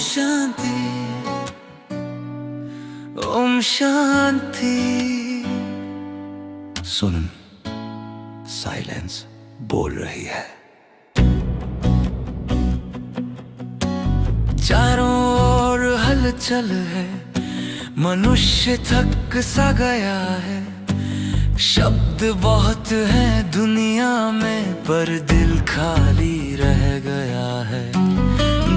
शांति, ओम शांति। सुन, silence बोल रही है। चारों ओर हलचल है, मनुष्य थक सा गया है। शब्द बहुत है दुनिया में, पर दिल खाली रह गया है।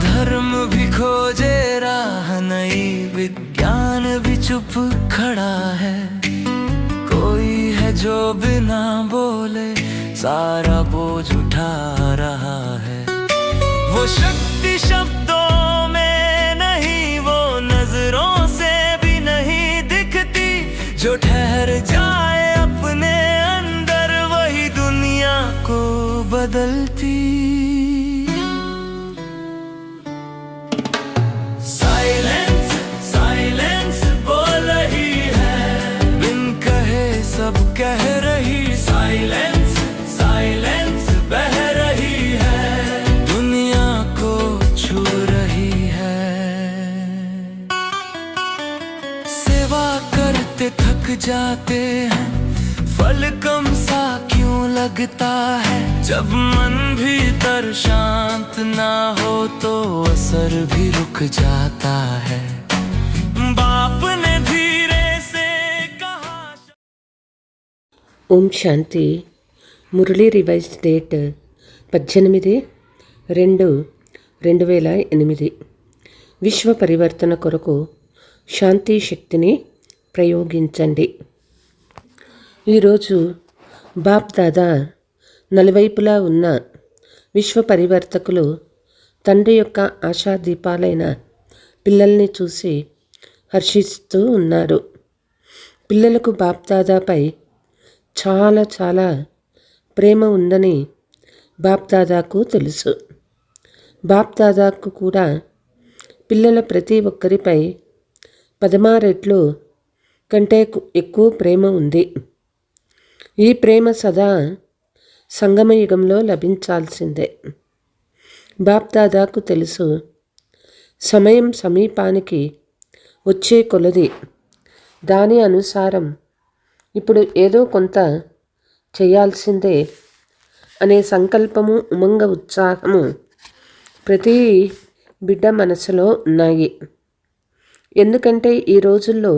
धर्म भी खोजे राह नई, विज्ञान भी चुप खड़ा है। कोई है जो बिना बोले सारा बोझ उठा रहा है। वो शक्ति शब्दों में नहीं, वो नजरों से भी नहीं दिखती। जो ठहर जाए अपने अंदर, वही दुनिया को बदलती। साइलेंस साइलेंस बोल रही है, बिन कहे सब कह रही। साइलेंस साइलेंस बह रही है, दुनिया को छू रही है। सेवा करते थक जाते हैं, फल कम सा क्यों लगता है। जब मन भीतर शांत ना हो तो असर भी रुक जाता है। बाप ने धीरे से कहा। ఓం శాంతి. Murali revised date 18/2/2008. విశ్వ పరివర్తన కొరకు శాంతి శక్తిని ప్రయోగించండి. ఈరోజు బాప్ దాదా నలువైపులా ఉన్న విశ్వ పరివర్తకులు తండ్రి యొక్క ఆశాదీపాలైన పిల్లల్ని చూసి హర్షిస్తూ ఉన్నారు. పిల్లలకు బాప్ దాదాపై చాలా చాలా ప్రేమ ఉందని బాప్ దాదాకు తెలుసు. బాప్ దాదాకు కూడా పిల్లల ప్రతి ఒక్కరిపై 16 రెట్లు కంటే ఎక్కువ ప్రేమ ఉంది. ఈ ప్రేమ సదా సంగమయుగంలో లభించాల్సిందే. బాప్ దాదాకు తెలుసు, సమయం సమీపానికి వచ్చే కొలది దాని అనుసారం ఇప్పుడు ఏదో కొంత చేయాల్సిందే అనే సంకల్పము, ఉమంగ ఉత్సాహము ప్రతి బిడ్డ మనసులో ఉన్నాయి. ఎందుకంటే ఈ రోజుల్లో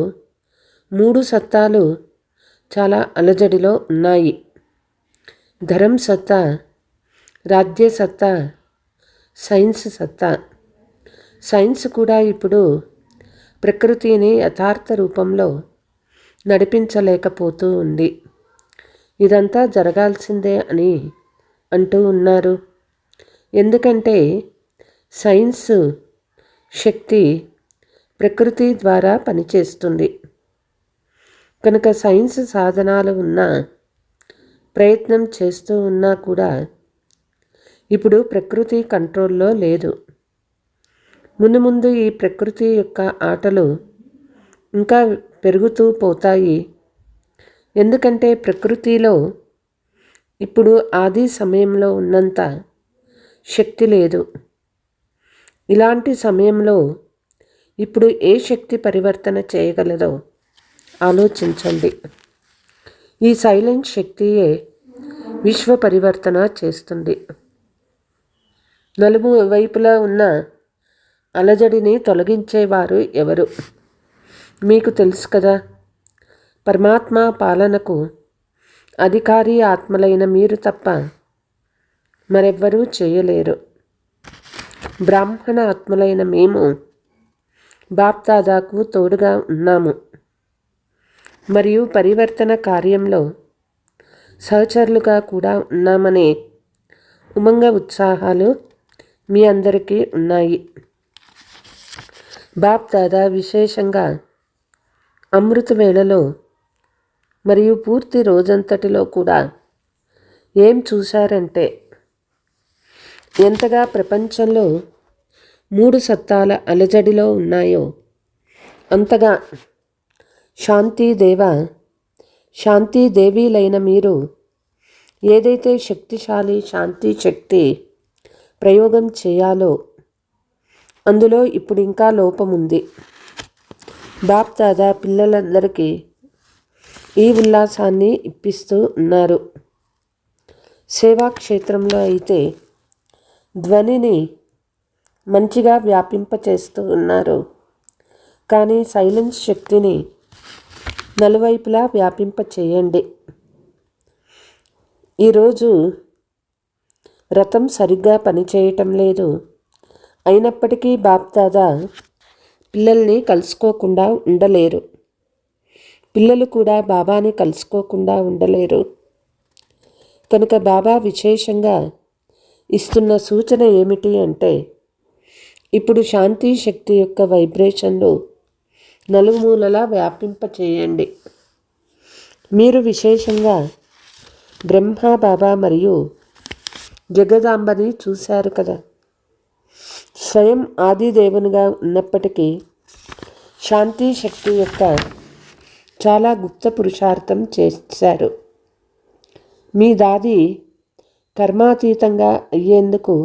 3 సత్తాలు చాలా అలజడిలో ఉన్నాయి. ధరం సత్తా, రాజ్య సత్తా, సైన్స్ సత్తా. సైన్స్ కూడా ఇప్పుడు ప్రకృతిని యథార్థ రూపంలో నడిపించలేకపోతూ ఉంది. ఇదంతా జరగాల్సిందే అని అంటూ ఉన్నారు. ఎందుకంటే సైన్స్ శక్తి ప్రకృతి ద్వారా పనిచేస్తుంది కనుక సైన్స్ సాధనాలు ఉన్నా, ప్రయత్నం చేస్తూ ఉన్నా కూడా ఇప్పుడు ప్రకృతి కంట్రోల్లో లేదు. ముందు ఈ ప్రకృతి యొక్క ఆటలు ఇంకా పెరుగుతూ పోతాయి. ఎందుకంటే ప్రకృతిలో ఇప్పుడు ఆది సమయంలో ఉన్నంత శక్తి లేదు. ఇలాంటి సమయంలో ఇప్పుడు ఏ శక్తి పరివర్తన చేయగలదో ఆలోచించండి. ఈ సైలెంట్ శక్తియే విశ్వ పరివర్తన చేస్తుంది. నలువైపులా ఉన్న అలజడిని తొలగించేవారు ఎవరు మీకు తెలుసు కదా. పరమాత్మ పాలనకు అధికారి ఆత్మలైన మీరు తప్ప మరెవ్వరూ చేయలేరు. బ్రాహ్మణ ఆత్మలైన మేము బాప్ దాదాకు తోడుగా ఉన్నాము మరియు పరివర్తన కార్యంలో సహచరులుగా కూడా ఉన్నామనే ఉమంగ ఉత్సాహాలు మీ అందరికీ ఉన్నాయి. బాప్ దాదా విశేషంగా అమృత వేళలో మరియు పూర్తి రోజంతటిలో కూడా ఏం చూశారంటే, ఎంతగా ప్రపంచంలో 3 సత్తాల అలజడిలో ఉన్నాయో అంతగా శాంతిదేవీలైన మీరు ఏదైతే శక్తిశాలి శాంతి శక్తి ప్రయోగం చేయాలో అందులో ఇప్పుడు ఇంకా లోపం ఉంది. బాప్ దాదా పిల్లలందరికీ ఈ ఉల్లాసాన్ని ఇప్పిస్తూ ఉన్నారు. సేవా క్షేత్రంలో అయితే ధ్వనిని మంచిగా వ్యాపింపచేస్తూ ఉన్నారు. కానీ సైలెన్స్ శక్తిని నలువైపులా వ్యాపింప చేయండి. ఈరోజు రథం సరిగ్గా పనిచేయటం లేదు. అయినప్పటికీ బాప్దాదా పిల్లల్ని కలుసుకోకుండా ఉండలేరు. పిల్లలు కూడా బాబాని కలుసుకోకుండా ఉండలేరు. కనుక బాబా విశేషంగా ఇస్తున్న సూచన ఏమిటి అంటే, ఇప్పుడు శాంతి శక్తి యొక్క వైబ్రేషన్లు నలుమూలలా వ్యాపింప చేయండి. మీరు విశేషంగా బ్రహ్మ బాబా మరియు జగదాంబని చూశారు కదా. స్వయం ఆదిదేవునిగా ఉన్నప్పటికీ శాంతి శక్తి యొక్క చాలా గుప్త పురుషార్థం చేశారు. మీ దాది కర్మాతీతంగా అయ్యేందుకు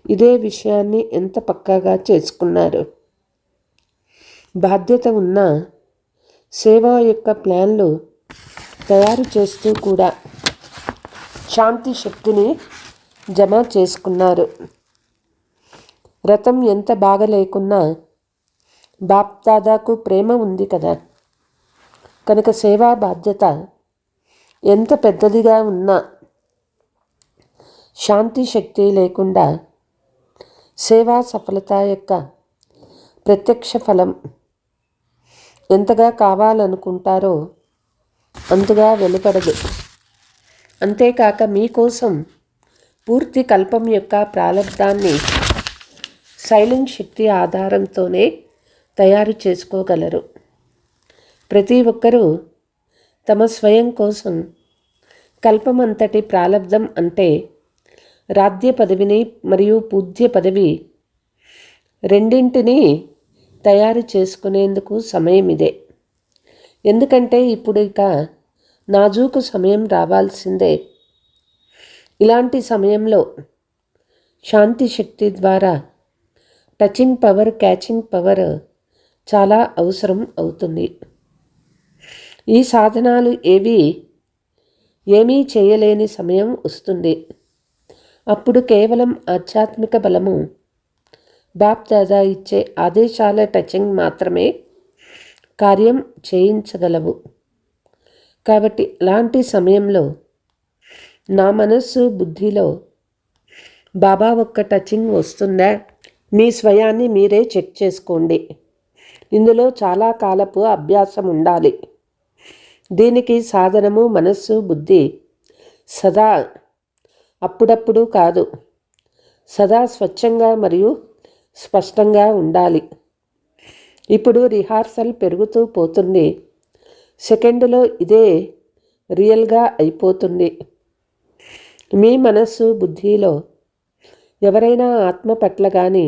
ఇదే విషయాన్ని ఎంత పక్కాగా చేసుకున్నారు. బాధ్యత ఉన్న సేవ యొక్క ప్లాన్లు తయారు చేస్తూ కూడా శాంతి శక్తిని జమ చేసుకున్నారు. రథం ఎంత బాగా లేకున్నా బాప్ దాదాకు ప్రేమ ఉంది కదా. కనుక సేవా బాధ్యత ఎంత పెద్దదిగా ఉన్నా శాంతి శక్తి లేకుండా సేవా సఫలత యొక్క ప్రత్యక్ష ఫలం ఎంతగా కావాలనుకుంటారో అంతగా వెలువడదు. అంతేకాక మీకోసం పూర్తి కల్పం యొక్క ప్రారంధాన్ని సైలెంట్ శక్తి ఆధారంతోనే తయారు చేసుకోగలరు. ప్రతి ఒక్కరూ తమ స్వయం కోసం కల్పమంతటి ప్రారంధం అంటే రాధ్య పదవిని మరియు పూజ్య పదవి రెండింటినీ తయారు చేసుకునేందుకు సమయం ఇదే. ఎందుకంటే ఇప్పుడు ఇక నాజూకు సమయం రావాల్సిందే. ఇలాంటి సమయంలో శాంతి శక్తి ద్వారా టచింగ్ పవర్, క్యాచింగ్ పవర్ చాలా అవసరం అవుతుంది. ఈ సాధనాలు ఏమీ చేయలేని సమయం వస్తుంది. అప్పుడు కేవలం ఆధ్యాత్మిక బలము, బాప్ దాదా ఇచ్చే ఆదేశాల టచింగ్ మాత్రమే కార్యం చేయించగలవు. కాబట్టి అలాంటి సమయంలో నా మనస్సు బుద్ధిలో బాబా ఒక్క టచింగ్ వస్తుందా? మీ స్వయాన్ని మీరే చెక్ చేసుకోండి. ఇందులో చాలా కాలపు అభ్యాసం ఉండాలి. దీనికి సాధనము మనస్సు బుద్ధి సదా, అప్పుడప్పుడు కాదు, సదా స్వచ్ఛంగా మరియు స్పష్టంగా ఉండాలి. ఇప్పుడు రిహార్సల్ పెరుగుతూ పోతుంది. సెకండులో ఇదే రియల్గా అయిపోతుంది. మీ మనస్సు బుద్ధిలో ఎవరైనా ఆత్మ పట్ల కానీ,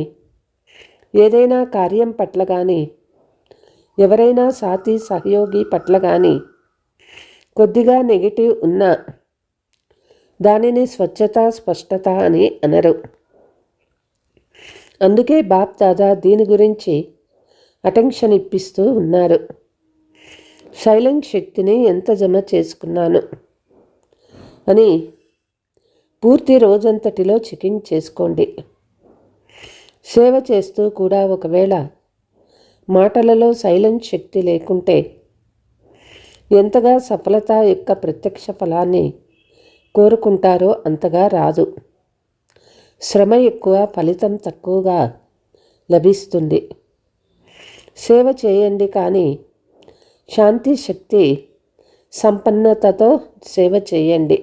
ఏదైనా కార్యం పట్ల కానీ, ఎవరైనా సాథీ సహయోగి పట్ల కానీ కొద్దిగా నెగిటివ్ ఉన్నా దానిని స్వచ్ఛత, స్పష్టత అని అనరు. అందుకే బాప్ దాదా దీని గురించి అటెన్షన్ ఇప్పిస్తూ ఉన్నారు. సైలెంట్ శక్తిని ఎంత జమ చేసుకున్నాను అని పూర్తి రోజంతటిలో చెకింగ్ చేసుకోండి. సేవ చేస్తూ కూడా ఒకవేళ మాటలలో సైలెంట్ శక్తి లేకుంటే ఎంతగా సఫలత యొక్క ప్రత్యక్ష ఫలాన్ని కోరుకుంటారో అంతగా రాదు. శ్రమ ఎక్కువ, ఫలితం తక్కువగా లభిస్తుంది. సేవ చేయండి కానీ శాంతి శక్తి సంపన్నతతో సేవ చేయండి.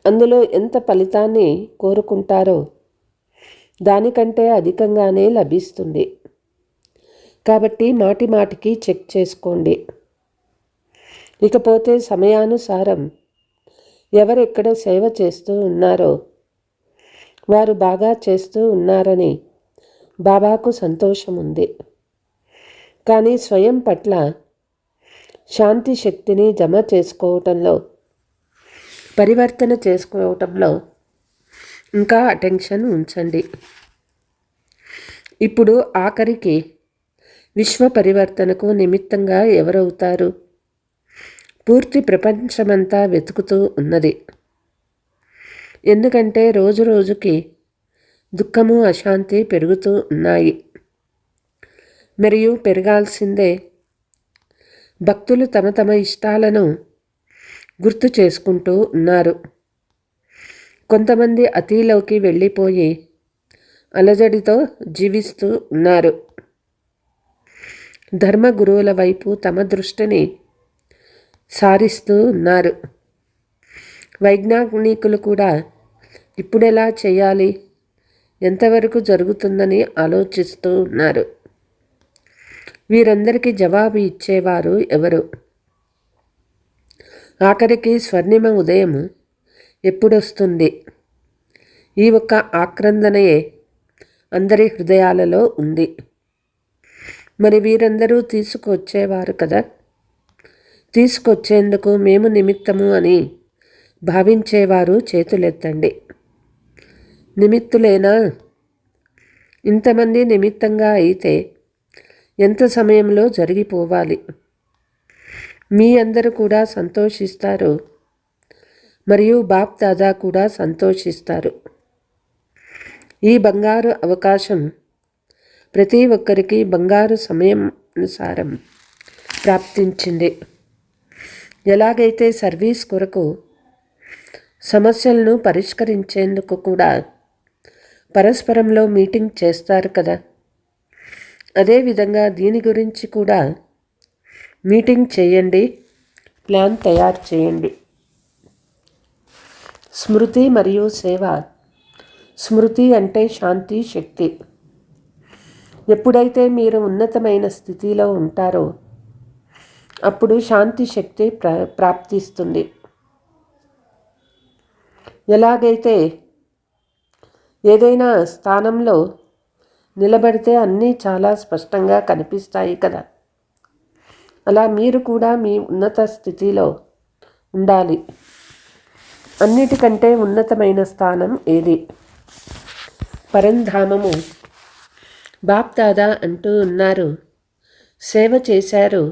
అందులో ఎంత ఫలితాన్ని కోరుకుంటారో దానికంటే అధికంగానే లభిస్తుంది. కాబట్టి మాటి మాటికి చెక్ చేసుకోండి. ఇకపోతే సమయానుసారం ఎవరెక్కడ సేవ చేస్తూ ఉన్నారో వారు బాగా చేస్తూ ఉన్నారని బాబాకు సంతోషం ఉంది. కానీ స్వయం పట్ల శాంతి శక్తిని జమ చేసుకోవటంలో, పరివర్తన చేసుకోవటంలో ఇంకా అటెన్షన్ ఉంచండి. ఇప్పుడు ఆఖరికి విశ్వ పరివర్తనకు నిమిత్తంగా ఎవరవుతారు? పూర్తి ప్రపంచమంతా వెతుకుతూ ఉన్నది. ఎందుకంటే రోజు రోజుకి దుఃఖము, అశాంతి పెరుగుతూ ఉన్నాయి. మరియు పెరగాల్సిందే. భక్తులు తమ తమ ఇష్టాలను గుర్తు చేసుకుంటూ ఉన్నారు. కొంతమంది అతిలోకి వెళ్ళిపోయి అలజడితో జీవిస్తూ ఉన్నారు. ధర్మ గురువుల వైపు తమ దృష్టిని సారిస్తూ ఉన్నారు. వైజ్ఞానికులు కూడా ఇప్పుడెలా చేయాలి, ఎంతవరకు జరుగుతుందని ఆలోచిస్తూ ఉన్నారు. వీరందరికీ జవాబు ఇచ్చేవారు ఎవరు? ఆఖరికి స్వర్ణిమ ఉదయం ఎప్పుడొస్తుంది? ఈ ఒక్క ఆక్రందనయే అందరి హృదయాలలో ఉంది. మరి వీరందరూ తీసుకొచ్చేవారు కదా. తీసుకొచ్చేందుకు మేము నిమిత్తము అని భావించేవారు చేతులెత్తండి. నిమిత్తులేనా? ఇంతమంది నిమిత్తంగా అయితే ఎంత సమయంలో జరిగిపోవాలి? మీ అందరూ కూడా సంతోషిస్తారు మరియు బాప్ దాదా కూడా సంతోషిస్తారు. ఈ బంగారు అవకాశం ప్రతి ఒక్కరికి బంగారు సమయం అనుసారం ప్రాప్తించింది. ఎలాగైతే సర్వీస్ కొరకు సమస్యలను పరిష్కరించేందుకు కూడా పరస్పరంలో మీటింగ్ చేస్తారు కదా, అదేవిధంగా దీని గురించి కూడా మీటింగ్ చేయండి, ప్లాన్ తయారు చేయండి. స్మృతి మరియు సేవ. స్మృతి అంటే శాంతి శక్తి. ఎప్పుడైతే మీరు ఉన్నతమైన స్థితిలో ఉంటారో అప్పుడు శాంతి శక్తి ప్రాప్తిస్తుంది. ఎలాగైతే ఏదైనా స్థానంలో నిలబడితే అన్నీ చాలా స్పష్టంగా కనిపిస్తాయి కదా, అలా మీరు కూడా మీ ఉన్నత స్థితిలో ఉండాలి. అన్నిటికంటే ఉన్నతమైన స్థానం ఏది? పరంధామము. బాప్ దాదా అంటూ ఉన్నారు, సేవ చేశారు,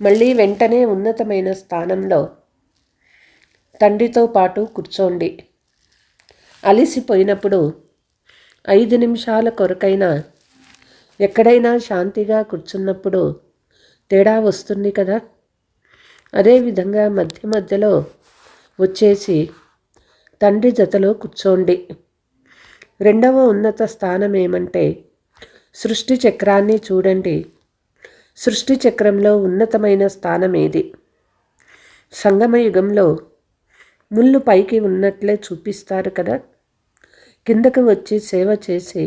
మళ్ళీ వెంటనే ఉన్నతమైన స్థానంలో తండ్రితో పాటు కూర్చోండి. అలిసిపోయినప్పుడు 5 నిమిషాల కొరకైనా ఎక్కడైనా శాంతిగా కూర్చున్నప్పుడు తేడా వస్తుంది కదా. అదేవిధంగా మధ్య మధ్యలో వచ్చేసి తండ్రి జతలో కూర్చోండి. రెండవ ఉన్నత స్థానం ఏమంటే సృష్టి చక్రాన్ని చూడండి. సృష్టి చక్రంలో ఉన్నతమైన స్థానం ఏది? సంగమ యుగంలో ముళ్ళు పైకి ఉన్నట్లే చూపిస్తారు కదా. కిందకు వచ్చి సేవ చేసి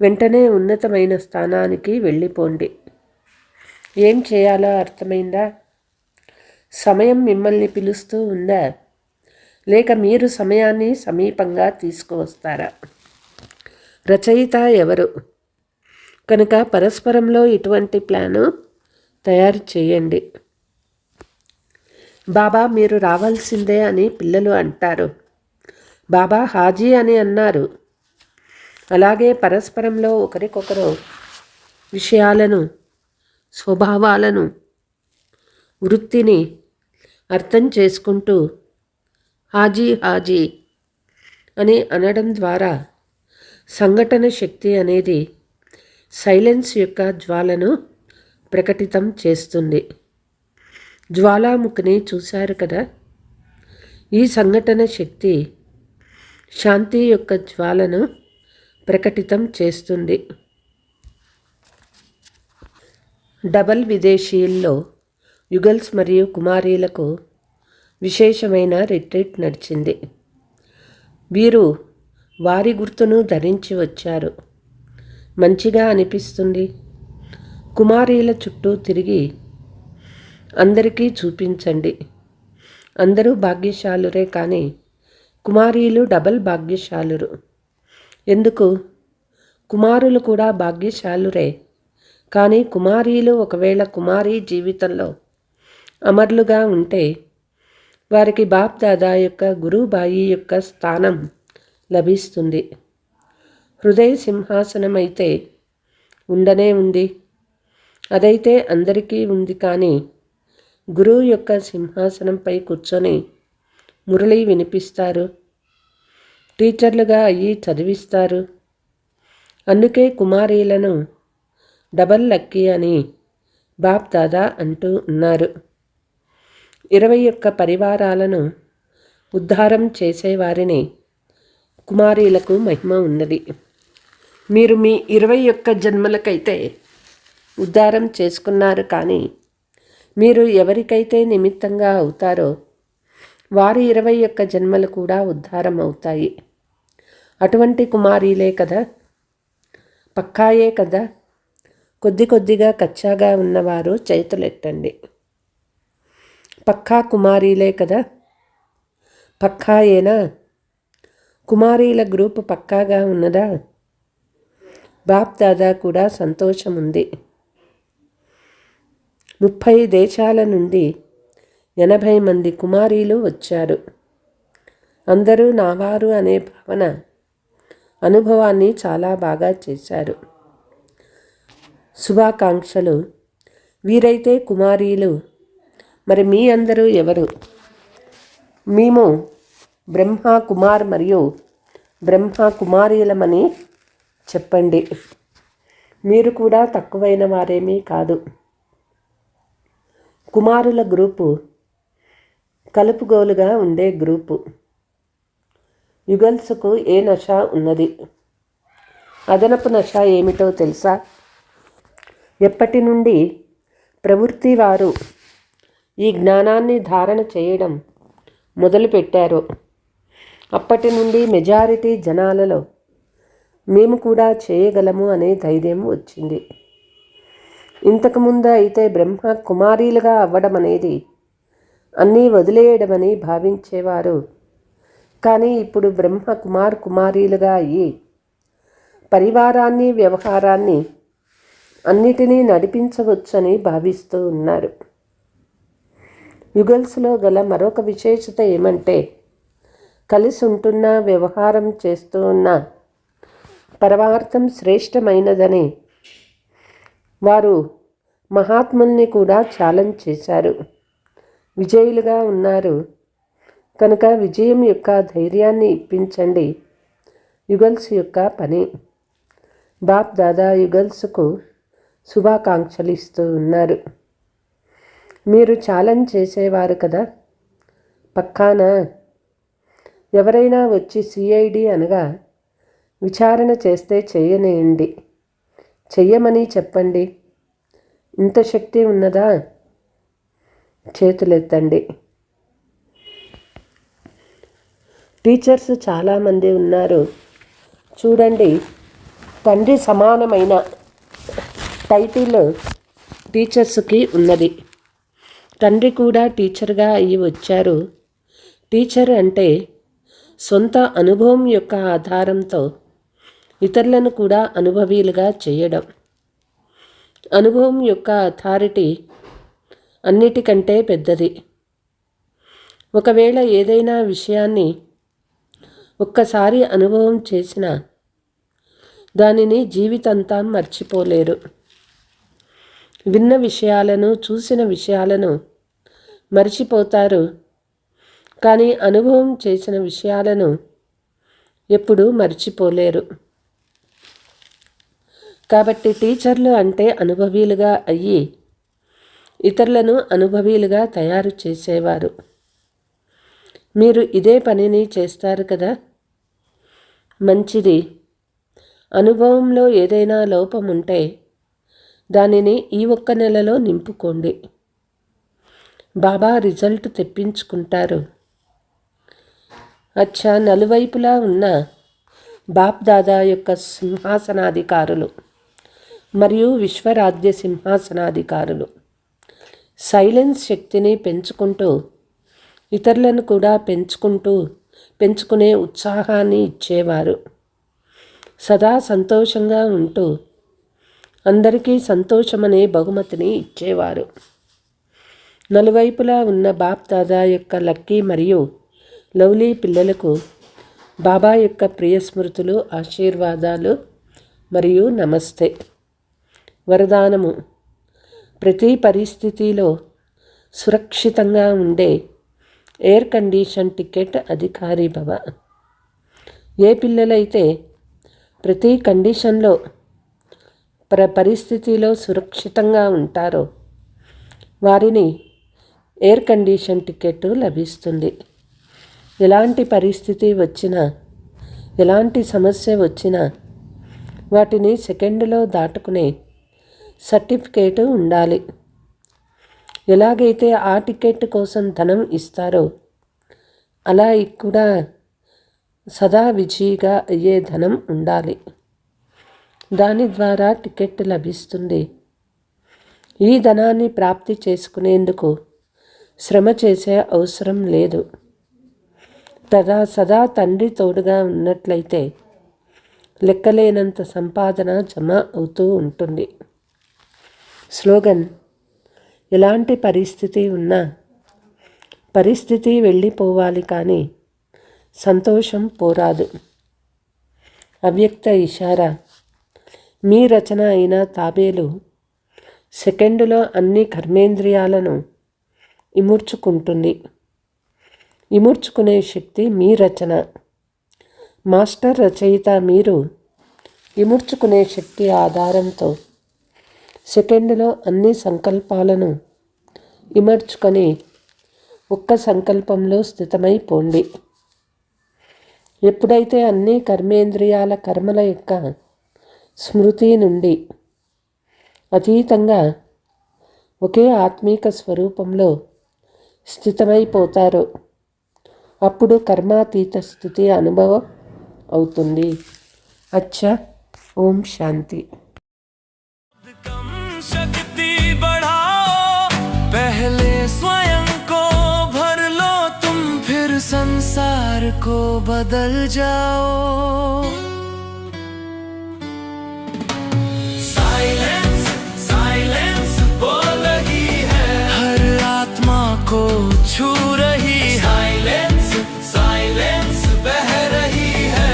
వెంటనే ఉన్నతమైన స్థానానికి వెళ్ళిపోండి. ఏం చేయాలో అర్థమైందా? సమయం మిమ్మల్ని పిలుస్తూ ఉందా, లేక మీరు సమయాన్ని సమీపంగా తీసుకువస్తారా? రచయిత ఎవరు? కనుక పరస్పరంలో ఇటువంటి ప్లాను తయారు చేయండి. బాబా మీరు రావాల్సిందే అని పిల్లలు అంటారు. బాబా హాజీ అని అన్నారు. అలాగే పరస్పరంలో ఒకరికొకరు విషయాలను, స్వభావాలను, వృత్తిని అర్థం చేసుకుంటూ హాజీ హాజీ అని అనడం ద్వారా సంఘటన శక్తి అనేది సైలెన్స్ యొక్క జ్వాలను ప్రకటితం చేస్తుంది. జ్వాలాముఖిని చూశారు కదా. ఈ సంఘటన శక్తి శాంతి యొక్క జ్వాలను ప్రకటితం చేస్తుంది. డబల్ విదేశీయుల్లో యుగల్స్ మరియు కుమారీలకు విశేషమైన రిట్రీట్ నడిచింది. వీరు వారి గుర్తును ధరించి వచ్చారు. మంచిగా అనిపిస్తుంది. కుమారీల చుట్టూ తిరిగి అందరికీ చూపించండి. అందరూ భాగ్యశాలురే, కానీ కుమారీలు డబల్ భాగ్యశాలురు. ఎందుకు? కుమారులు కూడా భాగ్యశాలురే, కానీ కుమారీలు ఒకవేళ కుమారీ జీవితంలో అమరులుగా ఉంటే వారికి బాప్ దాదా యొక్క గురుబాయి యొక్క స్థానం లభిస్తుంది. హృదయ సింహాసనమైతే ఉండనే ఉంది. అదైతే అందరికీ ఉంది. కానీ గురువు యొక్క సింహాసనంపై కూర్చొని మురళి వినిపిస్తారు, టీచర్లుగా అయ్యి చదివిస్తారు. అందుకే కుమారీలను డబల్ లక్కీ అని బాప్ దాదా అంటూ ఉన్నారు. 21 పరివారాలను ఉద్ధారం చేసేవారిని కుమారీలకు మహిమ ఉన్నది. మీరు మీ 21 జన్మలకైతే ఉద్ధారం చేసుకున్నారు. కానీ మీరు ఎవరికైతే నిమిత్తంగా అవుతారో వారి 21 జన్మలు కూడా ఉద్ధారం అవుతాయి. అటువంటి కుమారీలే కదా, పక్కాయే కదా. కొద్దిగా కచ్చాగా ఉన్నవారు చేతులెత్తండి. పక్కా కుమారీలే కదా, పక్కాయేనా? కుమారీల గ్రూపు పక్కాగా ఉన్నదా? బాప్ దాదా కూడా సంతోషం ఉంది. 30 దేశాల నుండి 80 మంది కుమారీలు వచ్చారు. అందరూ నావారు అనే భావన అనుభవాన్ని చాలా బాగా చేశారు. శుభాకాంక్షలు. వీరైతే కుమారీలు. మరి మీ అందరూ ఎవరు? మేము బ్రహ్మ కుమార్ మరియు బ్రహ్మ కుమారీలమని చెప్పండి. మీరు కూడా తక్కువైన వారేమీ కాదు. కుమారుల గ్రూపు కలుపుగోలుగా ఉండే గ్రూపు. యుగల్స్కు ఏ నష ఉన్నది? అదనపు నష ఏమిటో తెలుసా? ఎప్పటి నుండి ప్రవృత్తి వారు ఈ జ్ఞానాన్ని ధారణ చేయడం మొదలుపెట్టారో అప్పటి నుండి మెజారిటీ జనాలలో మేము కూడా చేయగలము అనే ధైర్యం వచ్చింది. ఇంతకుముందు అయితే బ్రహ్మ కుమారీలుగా అవ్వడం అనేది అన్నీ వదిలేయడమని భావించేవారు. కానీ ఇప్పుడు బ్రహ్మ కుమారీలుగా అయ్యి పరివారాన్ని, వ్యవహారాన్ని అన్నిటినీ నడిపించవచ్చని భావిస్తూ ఉన్నారు. యుగల్స్లో గల మరొక విశేషత ఏమంటే కలిసి ఉంటున్న, వ్యవహారం చేస్తూ ఉన్న పరమార్థం శ్రేష్టమైనదని వారు మహాత్ముల్ని కూడా ఛాలెంజ్ చేశారు. విజయులుగా ఉన్నారు కనుక విజయం యొక్క ధైర్యాన్ని ఇప్పించండి. యుగల్స్ యొక్క పని. బాప్ దాదా యుగల్స్కు శుభాకాంక్షలు ఇస్తూ ఉన్నారు. మీరు ఛాలెంజ్ చేసేవారు కదా, పక్కానా? ఎవరైనా వచ్చి సిఐడి అనగా విచారణ చేస్తే చెయ్యనేయండి, చెయ్యమని చెప్పండి. ఇంత శక్తి ఉన్నదా? చేతులెత్తండి. టీచర్స్ చాలామంది ఉన్నారు. చూడండి, తండ్రి సమానమైన టైటిల్ టీచర్స్కి ఉన్నది. తండ్రి కూడా టీచర్గా అయ్యి వచ్చారు. టీచర్ అంటే సొంత అనుభవం యొక్క ఆధారంతో ఇతరులను కూడా అనుభవీలుగా చేయడం. అనుభవం యొక్క అథారిటీ అన్నిటికంటే పెద్దది. ఒకవేళ ఏదైనా విషయాన్ని ఒక్కసారి అనుభవం చేసినా దానిని జీవితాంతం మర్చిపోలేరు. విన్న విషయాలను, చూసిన విషయాలను మర్చిపోతారు. కానీ అనుభవం చేసిన విషయాలను ఎప్పుడూ మర్చిపోలేరు. కాబట్టి టీచర్లు అంటే అనుభవీలుగా అయ్యి ఇతరులను అనుభవీలుగా తయారు చేసేవారు. మీరు ఇదే పనిని చేస్తారు కదా, మంచిది. అనుభవంలో ఏదైనా లోపం ఉంటే దానిని ఈ 1 నెలలో నింపుకోండి. బాబా రిజల్ట్ తెప్పించుకుంటారు. అచ్చా, నలువైపులా ఉన్న బాప్ దాదా యొక్క సింహాసనాధికారులు మరియు విశ్వరాజ్య సింహాసనాధికారులు సైలెన్స్ శక్తిని పెంచుకుంటూ ఇతరులను కూడా పెంచుకునే ఉత్సాహాన్ని ఇచ్చేవారు. సదా సంతోషంగా ఉంటూ అందరికీ సంతోషమనే బహుమతిని ఇచ్చేవారు. నలువైపులా ఉన్న బాప్ దాదా యొక్క లక్కీ మరియు లవ్లీ పిల్లలకు బాబా యొక్క ప్రియ స్మృతులు, ఆశీర్వాదాలు మరియు నమస్తే. వరదానము: ప్రతి పరిస్థితిలో సురక్షితంగా ఉండే ఎయిర్ కండిషన్ టికెట్ అధికారి భవ. ఏ పిల్లలైతే ప్రతి కండిషన్లో పరిస్థితిలో సురక్షితంగా ఉంటారో వారిని ఎయిర్ కండిషన్ టికెట్ లభిస్తుంది. ఎలాంటి పరిస్థితి వచ్చినా, ఎలాంటి సమస్య వచ్చినా వాటిని సెకండ్లో దాటుకునే సర్టిఫికేట్ ఉండాలి. ఎలాగైతే ఆ టికెట్ కోసం ధనం ఇస్తారో అలా కూడా సదా విజయిగా అయ్యే ధనం ఉండాలి. దాని ద్వారా టికెట్ లభిస్తుంది. ఈ ధనాన్ని ప్రాప్తి చేసుకునేందుకు శ్రమ చేసే అవసరం లేదు. సదా తండ్రి తోడుగా ఉన్నట్లయితే లెక్కలేనంత సంపాదన జమ అవుతూ ఉంటుంది. స్లోగన్: ఎలాంటి పరిస్థితి ఉన్నా పరిస్థితి వెళ్ళిపోవాలి కానీ సంతోషం పోరాదు. అవ్యక్త ఇషారా: మీ రచన అయిన తాబేలు సెకండులో అన్ని కర్మేంద్రియాలను ఇముడ్చుకుంటుంది. ఇముడ్చుకునే శక్తి మీ రచన. మాస్టర్ రచయిత మీరు ఇముడ్చుకునే శక్తి ఆధారంతో సెకండులో అన్ని సంకల్పాలను ఇమర్చుకొని ఒక్క సంకల్పంలో స్థితమైపోండి. ఎప్పుడైతే అన్ని కర్మేంద్రియాల కర్మల యొక్క స్మృతి నుండి అతీతంగా ఒకే ఆత్మీక స్వరూపంలో స్థితమైపోతారో అప్పుడు కర్మాతీత స్థితి అనుభవం అవుతుంది. అచ్చా, ఓం శాంతి. कम शक्ति बढ़ाओ, पहले स्वयं को भर लो तुम, फिर संसार को बदल जाओ. साइलेंस साइलेंस बोल रही है, हर आत्मा को छू रही है. साइलेंस साइलेंस बह रही है,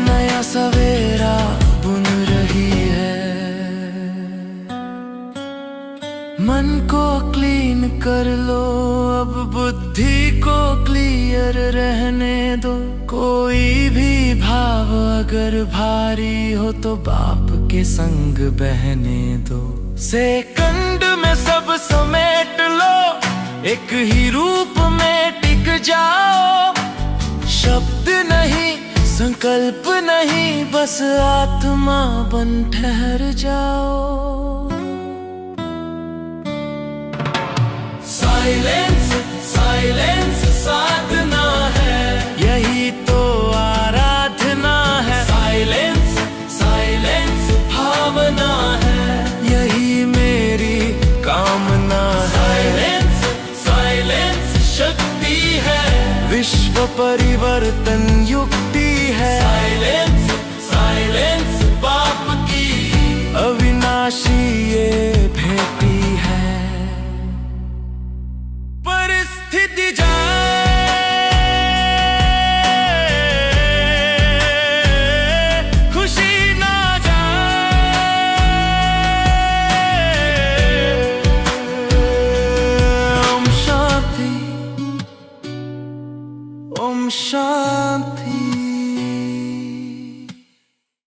नया सवेरा बुन रही है. मन को क्लीन कर लो, अब बुद्धि को क्लियर रहने दो. कोई भी भाव अगर भारी हो तो बाप के संग बहने दो. सेकंड में सब समेट लो, एक ही रूप में टिक जाओ. शब्द नहीं, संकल्प नहीं, बस आत्मा बन ठहर जाओ. साइलेंस साइलेंस साधना है, यही तो आराधना है. साइलेंस साइलेंस भावना है, यही मेरी कामना है. साइलेंस साइलेंस शक्ति है, विश्व परिवर्तन युक्ति है. साइलेंस साइलेंस बाप की अविनाशी ये भेटी है. परिस्थिति जाए, खुशी ना जाए. ओम शांति, ओम शांति.